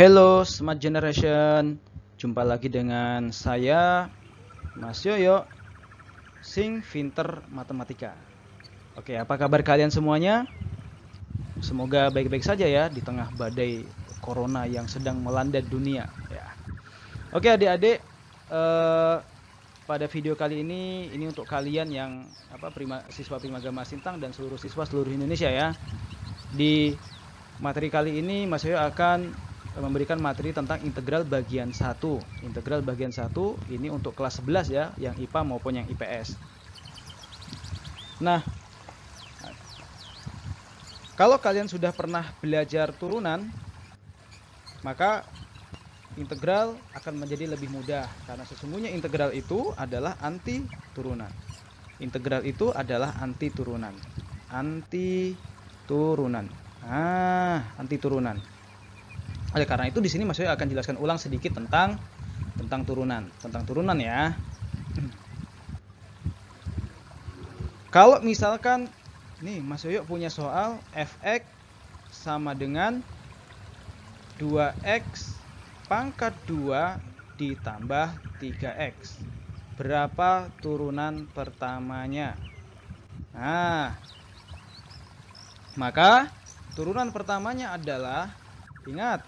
Hello Smart Generation, jumpa lagi dengan saya Mas Yoyo, Sing Pinter Matematika. Oke, apa kabar kalian semuanya? Semoga baik-baik saja ya di tengah badai corona yang sedang melanda dunia ya. Oke adik-adik, pada video kali ini untuk kalian yang siswa Primagama Sintang dan seluruh siswa seluruh Indonesia ya. Di materi kali ini Mas Yoyo akan memberikan materi tentang integral bagian 1. Integral bagian 1 ini untuk kelas 11 ya, yang IPA maupun yang IPS. Nah, kalau kalian sudah pernah belajar turunan, maka integral akan menjadi lebih mudah karena sesungguhnya integral itu adalah anti turunan. Integral itu adalah anti turunan. Anti turunan. Anti turunan. Oleh karena itu di sini Mas Yoyo akan jelaskan ulang sedikit tentang turunan ya. Kalau misalkan nih Mas Yoyo punya soal fx sama dengan 2x pangkat 2 ditambah 3x. Berapa turunan pertamanya? Nah, maka turunan pertamanya adalah, ingat,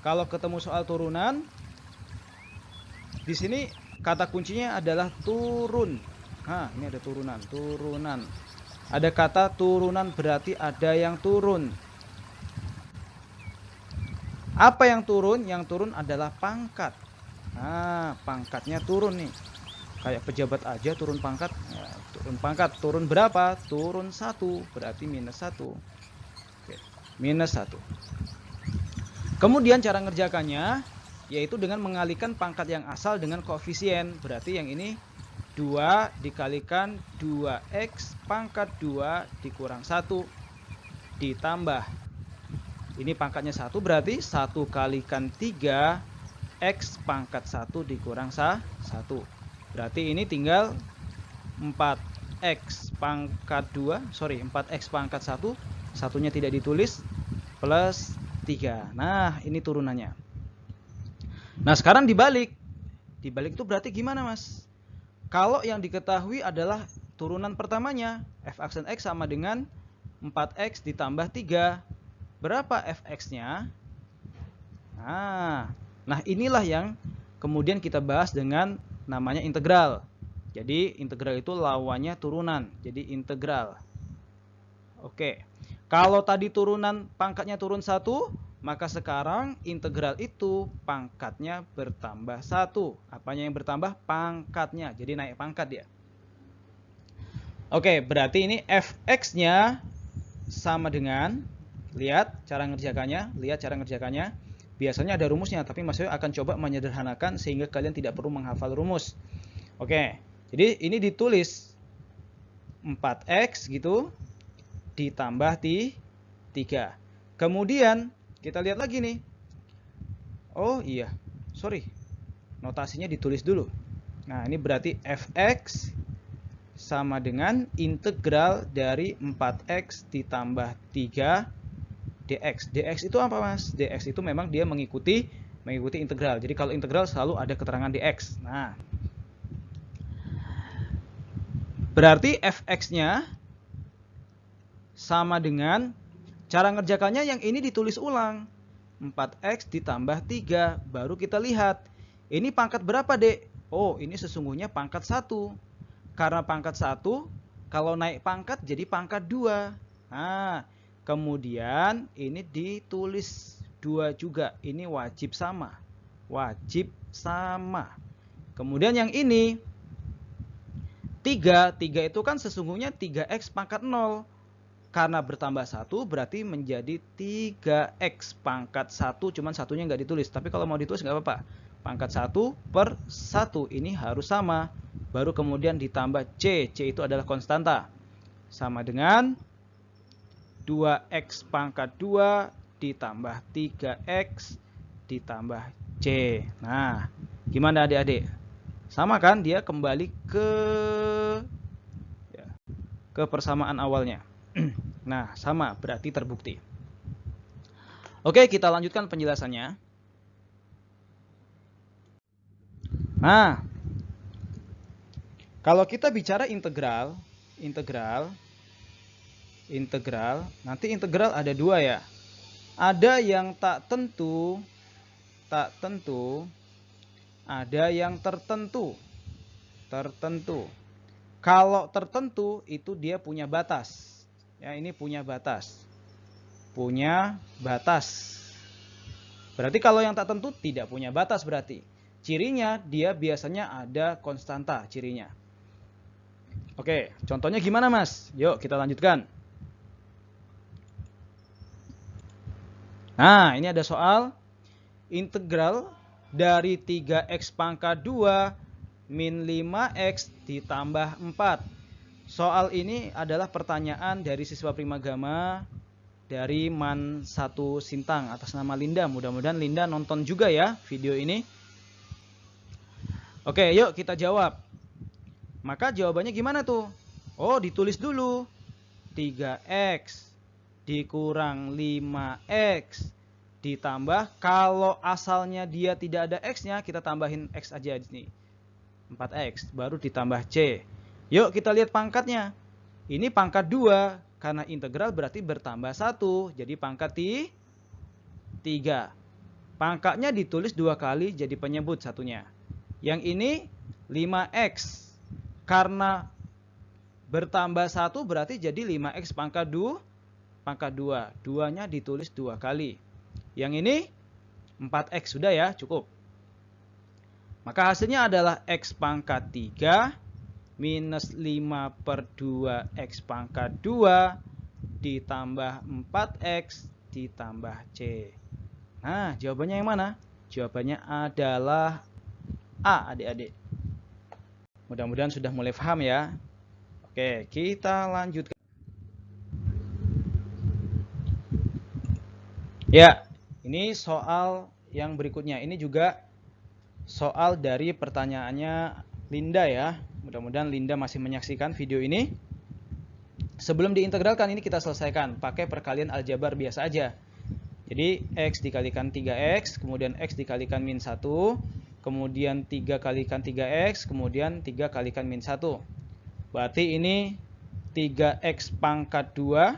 kalau ketemu soal turunan, di sini kata kuncinya adalah turun. Nah, ini ada turunan. Ada kata turunan berarti ada yang turun. Apa yang turun? Yang turun adalah pangkat. Nah, pangkatnya turun nih. Kayak pejabat aja turun pangkat. Ya, turun pangkat. Turun berapa? Turun 1. Berarti minus 1. Oke, minus 1. Kemudian cara ngerjakannya yaitu dengan mengalihkan pangkat yang asal dengan koefisien. Berarti yang ini 2 dikalikan 2x pangkat 2 dikurang 1 ditambah. Ini pangkatnya 1 berarti 1 kalikan 3 x pangkat 1 dikurang 1. Berarti ini tinggal 4x pangkat 1, satunya tidak ditulis, plus 3. Nah, ini turunannya. Nah, sekarang dibalik. Dibalik itu berarti gimana, Mas? Kalau yang diketahui adalah turunan pertamanya, f aksen x sama dengan 4x ditambah 3. Berapa fx-nya? Nah, inilah yang kemudian kita bahas dengan namanya integral. Jadi, integral itu lawannya turunan. Jadi, integral. Oke. Kalau tadi turunan pangkatnya turun 1, maka sekarang integral itu pangkatnya bertambah 1. Apanya yang bertambah? Pangkatnya. Jadi naik pangkat dia. Oke, berarti ini fx-nya sama dengan, lihat cara ngerjakannya. Biasanya ada rumusnya, tapi Mas Yoyo akan coba menyederhanakan sehingga kalian tidak perlu menghafal rumus. Oke, jadi ini ditulis 4x gitu ditambah 3. Kemudian kita lihat lagi nih. Oh iya, sorry. Notasinya ditulis dulu. Nah, ini berarti fx sama dengan integral dari 4x ditambah 3 dx. Dx itu apa, Mas? Dx itu memang dia mengikuti integral. Jadi kalau integral selalu ada keterangan dx. Nah, berarti fx-nya sama dengan, cara ngerjakannya yang ini ditulis ulang. 4x ditambah 3. Baru kita lihat. Ini pangkat berapa, Dek? Oh, ini sesungguhnya pangkat 1. Karena pangkat 1, kalau naik pangkat jadi pangkat 2. Nah, kemudian ini ditulis 2 juga. Ini wajib sama. Kemudian yang ini 3 itu kan sesungguhnya 3x pangkat 0. Karena bertambah 1 berarti menjadi 3x pangkat 1, cuman satunya nggak ditulis. Tapi kalau mau ditulis nggak apa-apa. Pangkat 1 per 1 ini harus sama. Baru kemudian ditambah c. C itu adalah konstanta. Sama dengan 2x pangkat 2 ditambah 3x ditambah c. Nah, gimana adik-adik? Sama kan? Dia kembali ke persamaan awalnya. Nah, sama, berarti terbukti. Oke, kita lanjutkan penjelasannya. Nah, kalau kita bicara integral, nanti integral ada dua ya. Ada yang tak tentu, ada yang tertentu. Kalau tertentu itu dia punya batas. Ya, ini punya batas. Berarti kalau yang tak tentu tidak punya batas berarti. Cirinya dia biasanya ada konstanta cirinya. Oke, contohnya gimana Mas? Yuk kita lanjutkan. Nah, ini ada soal integral dari 3x pangkat 2 min 5x ditambah 4. Soal ini adalah pertanyaan dari siswa Primagama dari MAN 1 Sintang atas nama Linda. Mudah-mudahan Linda nonton juga ya video ini. Oke, yuk kita jawab. Maka jawabannya gimana tuh? Oh, ditulis dulu. 3x dikurang 5x ditambah, kalau asalnya dia tidak ada x-nya, kita tambahin x aja di sini. 4x, baru ditambah c. Yuk kita lihat pangkatnya. Ini pangkat 2, karena integral berarti bertambah 1, jadi pangkat 3. Pangkatnya ditulis 2 kali jadi penyebut satunya. Yang ini 5x, karena bertambah 1 berarti jadi 5x pangkat 2. 2-nya ditulis 2 kali. Yang ini 4x, sudah ya, cukup. Maka hasilnya adalah x pangkat 3 minus 5 per 2x pangkat 2 ditambah 4x ditambah c. Nah, jawabannya yang mana? Jawabannya adalah A, adik-adik. Mudah-mudahan sudah mulai paham ya. Oke, kita lanjutkan. Ya, ini soal yang berikutnya. Ini juga soal dari pertanyaannya Linda ya. Mudah-mudahan Linda masih menyaksikan video ini. Sebelum diintegralkan ini kita selesaikan pakai perkalian aljabar biasa aja. Jadi x dikalikan 3x, kemudian x dikalikan min 1, kemudian 3 kalikan 3x, kemudian 3 kalikan min 1. Berarti ini 3x pangkat 2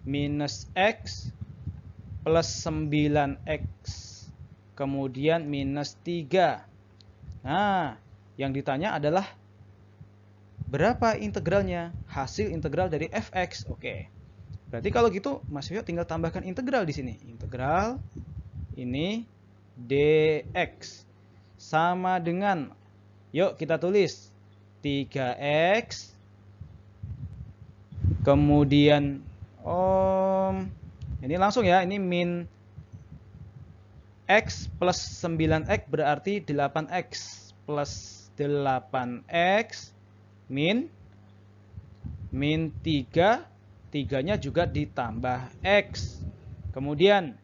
minus x plus 9x, kemudian minus 3. Nah, yang ditanya adalah berapa integralnya? Hasil integral dari fx. Oke. Berarti kalau gitu Mas Vio tinggal tambahkan integral di sini. Integral ini dx sama dengan, yuk kita tulis 3x, kemudian ini langsung ya, ini min x plus 9x berarti 8x plus 8x min 3, 3-nya juga ditambah x. Kemudian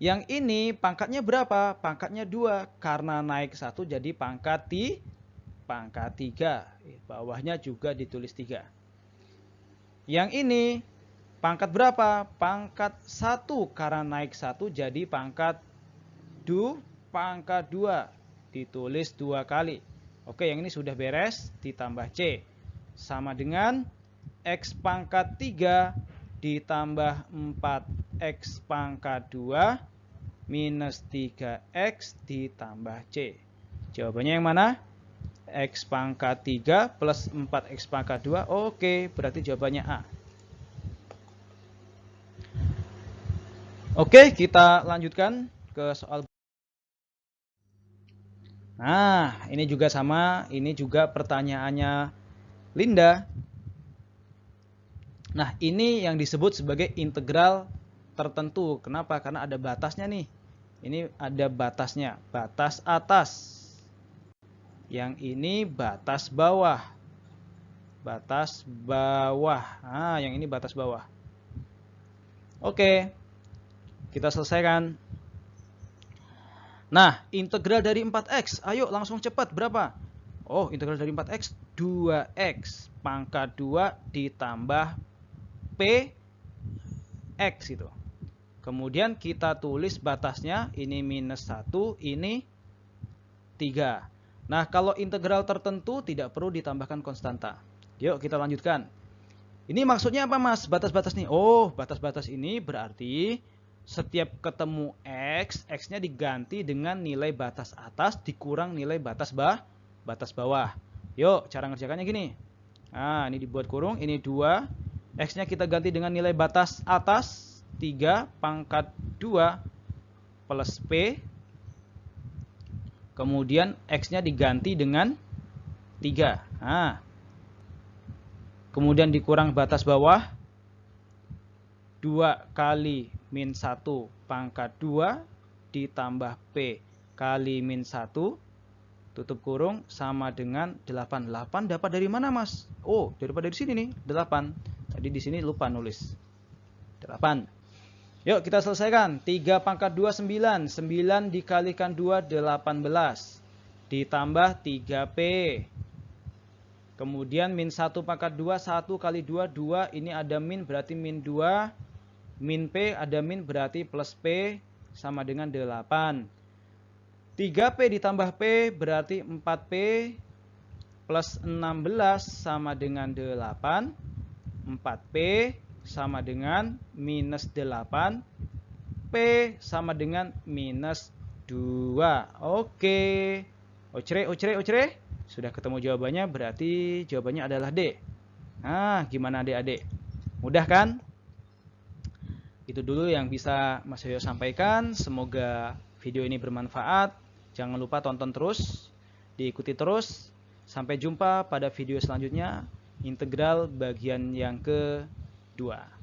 yang ini pangkatnya berapa? Pangkatnya 2, karena naik 1 jadi pangkat 3. Bawahnya juga ditulis 3. Yang ini pangkat berapa? Pangkat 1, karena naik 1 jadi pangkat 2, ditulis 2 kali. Oke, yang ini sudah beres, ditambah c. Sama dengan x pangkat 3 ditambah 4x pangkat 2 minus 3x ditambah c. Jawabannya yang mana? X pangkat 3 plus 4x pangkat 2. Oke, berarti jawabannya A. Oke, kita lanjutkan ke soal. Nah, ini juga sama. Ini juga pertanyaannya Linda. Nah, ini yang disebut sebagai integral tertentu. Kenapa? Karena ada batasnya nih. Ini ada batasnya. Batas atas. Yang ini batas bawah. Batas bawah. Nah, yang ini batas bawah. Oke. Kita selesaikan. Nah, integral dari 4x. Ayo langsung cepat. Berapa? Oh, integral dari 4x. 2x pangkat 2 ditambah p X itu. Kemudian kita tulis batasnya, ini minus 1, ini 3. Nah, kalau integral tertentu tidak perlu ditambahkan konstanta. Yuk kita lanjutkan. Ini maksudnya apa mas? Batas-batas nih. Oh, batas-batas ini berarti setiap ketemu X, X-nya diganti dengan nilai batas atas dikurang nilai batas bawah. Yuk, cara ngerjakannya gini. Nah, ini dibuat kurung, ini 2. X-nya kita ganti dengan nilai batas atas 3 pangkat 2 plus P. Kemudian X-nya diganti dengan 3. Nah, kemudian dikurang batas bawah 2 kali min 1 pangkat 2 ditambah P kali min 1 tutup kurung sama dengan 8. 8 dapat dari mana mas? Oh, dapat dari sini nih, 8. Tadi di sini lupa nulis 8. Yuk kita selesaikan. 3 pangkat 2 9. 9 dikalikan 2 18. Ditambah 3P. Kemudian min 1 pangkat 2 1 kali 2 2. Ini ada min berarti min 2. Min P ada min berarti plus P sama dengan 8. 3P ditambah P berarti 4P plus 16 sama dengan 8. 4P sama dengan minus 8. P sama dengan minus 2. Oke. Ocre. Sudah ketemu jawabannya, berarti jawabannya adalah D. Nah, gimana adik-adik? Mudah kan? Itu dulu yang bisa Mas Yoyo sampaikan. Semoga video ini bermanfaat. Jangan lupa tonton terus, diikuti terus. Sampai jumpa pada video selanjutnya. Integral bagian yang kedua.